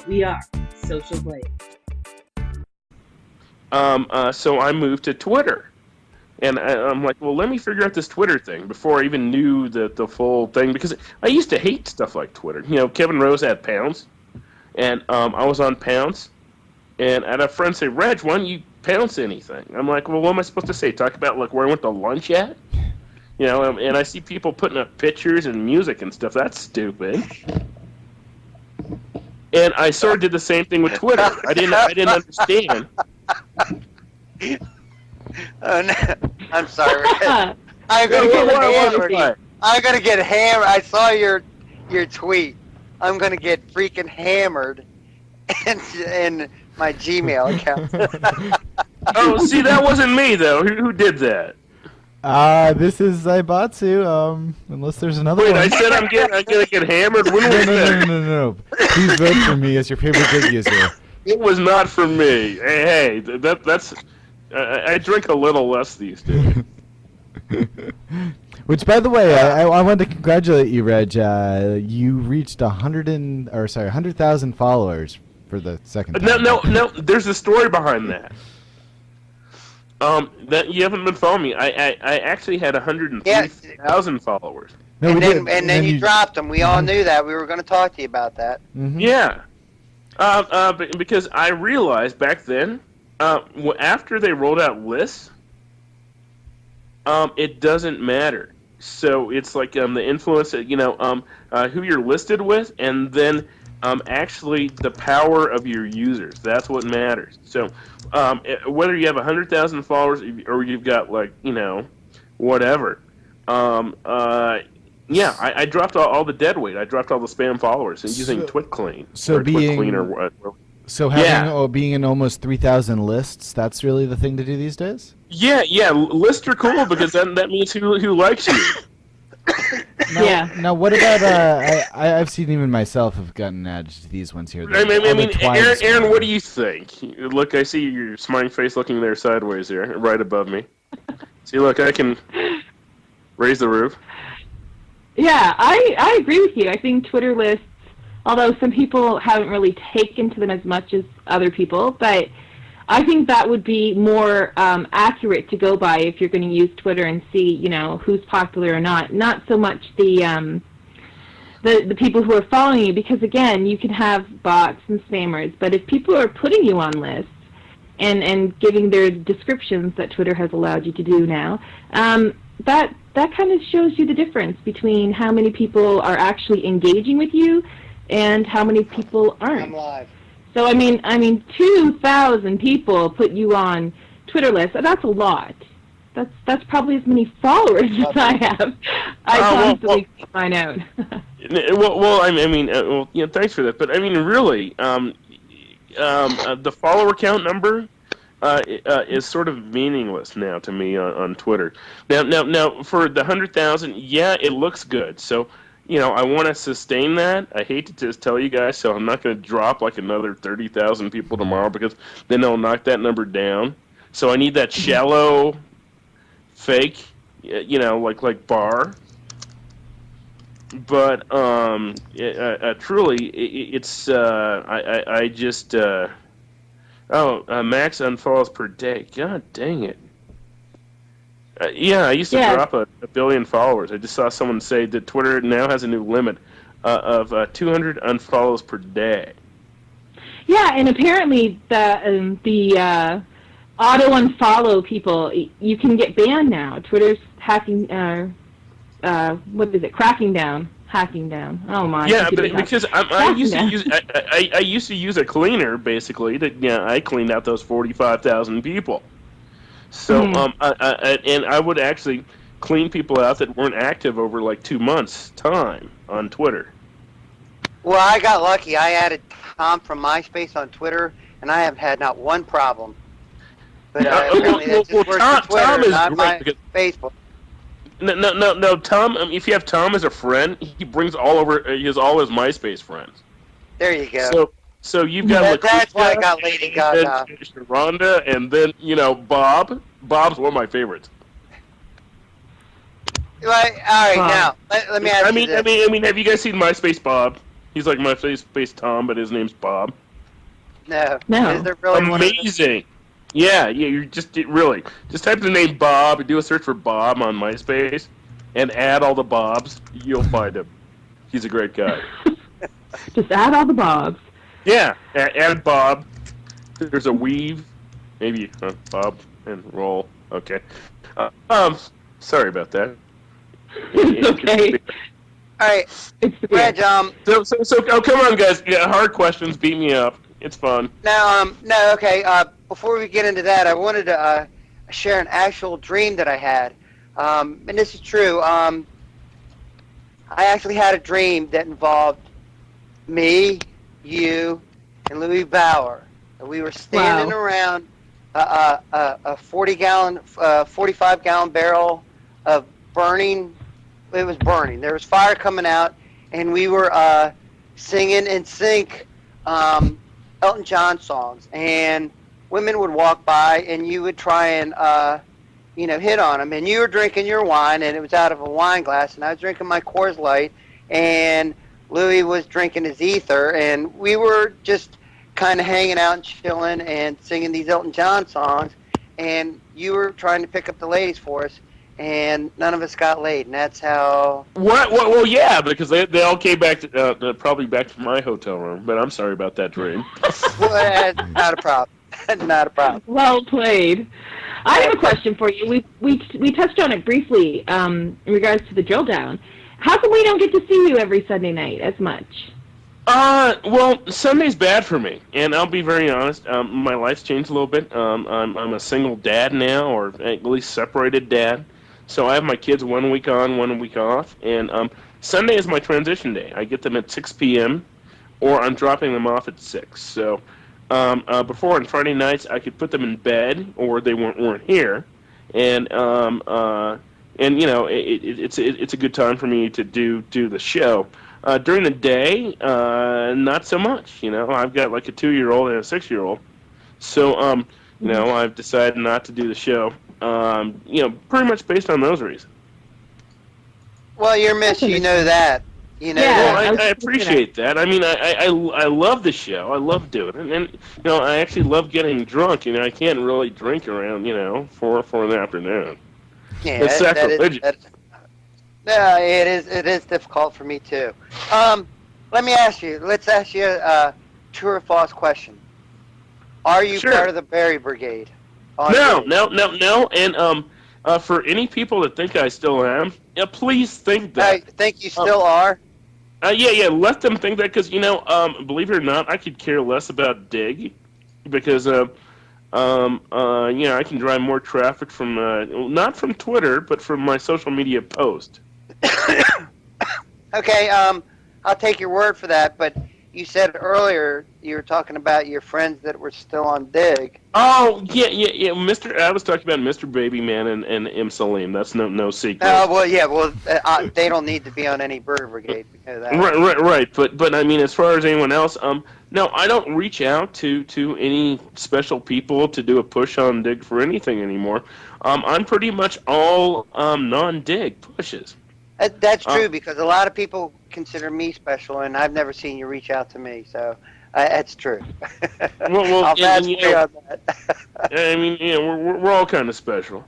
We are Social Blade. So I moved to Twitter. And I'm like, well, let me figure out this Twitter thing before I even knew the full thing, because I used to hate stuff like Twitter. You know, Kevin Rose had Pounce, and I was on Pounce, and I had a friend say, Reg, why don't you Pounce anything? I'm like, well, what am I supposed to say? Talk about like where I went to lunch at? You know, and I see people putting up pictures and music and stuff. That's stupid. And I sort of did the same thing with Twitter. I didn't understand. Oh, no. I'm sorry. I'm gonna get hammered. I'm gonna get hammered. I saw your tweet. I'm gonna get freaking hammered in my Gmail account. Oh, see, that wasn't me though. Who did that? This is Zaibatsu. Unless there's another Wait, one. I said I'm gonna get hammered. When was that? No. Please vote for me as your favorite good user. It was not for me. Hey, that's. I drink a little less these days. Which, by the way, I wanted to congratulate you, Reg. You reached 100,000 followers for the second time. No. There's a story behind that. That you haven't been following me. I actually had 103,000 followers. No, and then you dropped them. We all knew that. We were going to talk to you about that. Mm-hmm. Yeah. Because I realized back then, after they rolled out lists, it doesn't matter. So it's like the influence, who you're listed with, and then actually the power of your users. That's what matters. So whether you have 100,000 followers or you've got whatever. I dropped all the dead weight. I dropped all the spam followers and using TwitClean. So being in almost 3,000 lists, that's really the thing to do these days? Yeah, lists are cool because that means who likes you. Now, what about, I've seen even myself have gotten added to these ones here. Aaron, what do you think? Look, I see your smiling face looking there sideways there, right above me. See, look, I can raise the roof. Yeah, I agree with you. I think Twitter lists, although some people haven't really taken to them as much as other people, but I think that would be more accurate to go by if you're going to use Twitter and see, who's popular or not. Not so much the people who are following you, because again, you can have bots and spammers. But if people are putting you on lists and giving their descriptions that Twitter has allowed you to do now, that kind of shows you the difference between how many people are actually engaging with you and how many people aren't. I'm live. So I mean, 2,000 people put you on Twitter lists. That's a lot. That's probably as many followers as I have. I constantly keep mine out. Thanks for that. But I mean, really, the follower count number is sort of meaningless now to me on Twitter. Now, for the 100,000, yeah, it looks good. So. I want to sustain that. I hate to just tell you guys, so I'm not going to drop like another 30,000 people tomorrow because then they'll knock that number down. So I need that shallow, fake, like bar. But truly, it's I just max unfollows per day. God dang it. I used to drop a billion followers. I just saw someone say that Twitter now has a new limit of 200 unfollows per day. Yeah, and apparently the auto unfollow people, you can get banned now. Twitter's hacking, cracking down. Hacking down. Oh my! Yeah, because I used to use a cleaner basically. I cleaned out those 45,000 people. So, and I would actually clean people out that weren't active over like 2 months' time on Twitter. Well, I got lucky. I added Tom from MySpace on Twitter, and I have had not one problem. But apparently that just works for Twitter, Tom is not my great Facebook. No, Tom. If you have Tom as a friend, he brings all his MySpace friends. There you go. So you've got that's why I got Lady Gaga, Rhonda, and then Bob. Bob's one of my favorites. Right. All right. Now let me ask you this. I mean, have you guys seen MySpace Bob? He's like my face Tom, but his name's Bob. No. No. Is there really one of those? Amazing. Yeah. You really just type the name Bob and do a search for Bob on MySpace, and add all the Bobs. You'll find him. He's a great guy. Just add all the Bobs. Yeah, add Bob. There's a weave, maybe Bob and roll. Okay. Sorry about that. It's okay. All right, It's Reg. Oh, come on, guys. Yeah, hard questions. Beat me up. It's fun. No, okay. Before we get into that, I wanted to share an actual dream that I had, and this is true. I actually had a dream that involved me, you, and Louis Bauer. We were standing around a 45-gallon barrel of burning. It was burning. There was fire coming out, and we were singing in sync Elton John songs. And women would walk by, and you would try and hit on them. And you were drinking your wine, and it was out of a wine glass, and I was drinking my Coors Light, and Louis was drinking his ether, and we were just kind of hanging out and chilling and singing these Elton John songs, and you were trying to pick up the ladies for us, and none of us got laid, and that's how... What? Well, yeah, because they all came back to probably back to my hotel room, but I'm sorry about that dream. Well, that's not a problem. Not a problem. Well played. I have a question for you. We touched on it briefly in regards to the drill down. How come we don't get to see you every Sunday night as much? Well, Sunday's bad for me, and I'll be very honest. My life's changed a little bit. I'm a single dad now, or at least separated dad. So I have my kids 1 week on, 1 week off, and Sunday is my transition day. I get them at 6 p.m., or I'm dropping them off at 6. So before on Friday nights, I could put them in bed, or they weren't here, and it's a good time for me to do the show. During the day, not so much. I've got like a 2-year-old and a 6-year-old, so I've decided not to do the show. Pretty much based on those reasons. Well, you're Miss, you know that. Well, I appreciate that. I mean, I love the show. I love doing it, and I actually love getting drunk. I can't really drink around 4 in the afternoon. Yeah, it's sacrilegious. Yeah, it is difficult for me too. Let's ask you a true or false question. Are you part of the Berry Brigade? No. And for any people that think I still am, please think that. I think you still are? Yeah, let them think that, because, believe it or not, I could care less about Dig, because, I can drive more traffic from, not from Twitter, but from my social media post. Okay, I'll take your word for that, but you said earlier you were talking about your friends that were still on Dig. Oh, yeah. I was talking about Mr. Babyman and M. Salim. That's no secret. They don't need to be on any Bird Brigade. Because that. Right. But I mean, as far as anyone else, no, I don't reach out to any special people to do a push on Dig for anything anymore. I'm pretty much all non-Dig pushes. That's true, because a lot of people consider me special, and I've never seen you reach out to me, so that's true. Well, I'll vouch for you on that. I mean, we're all kind of special.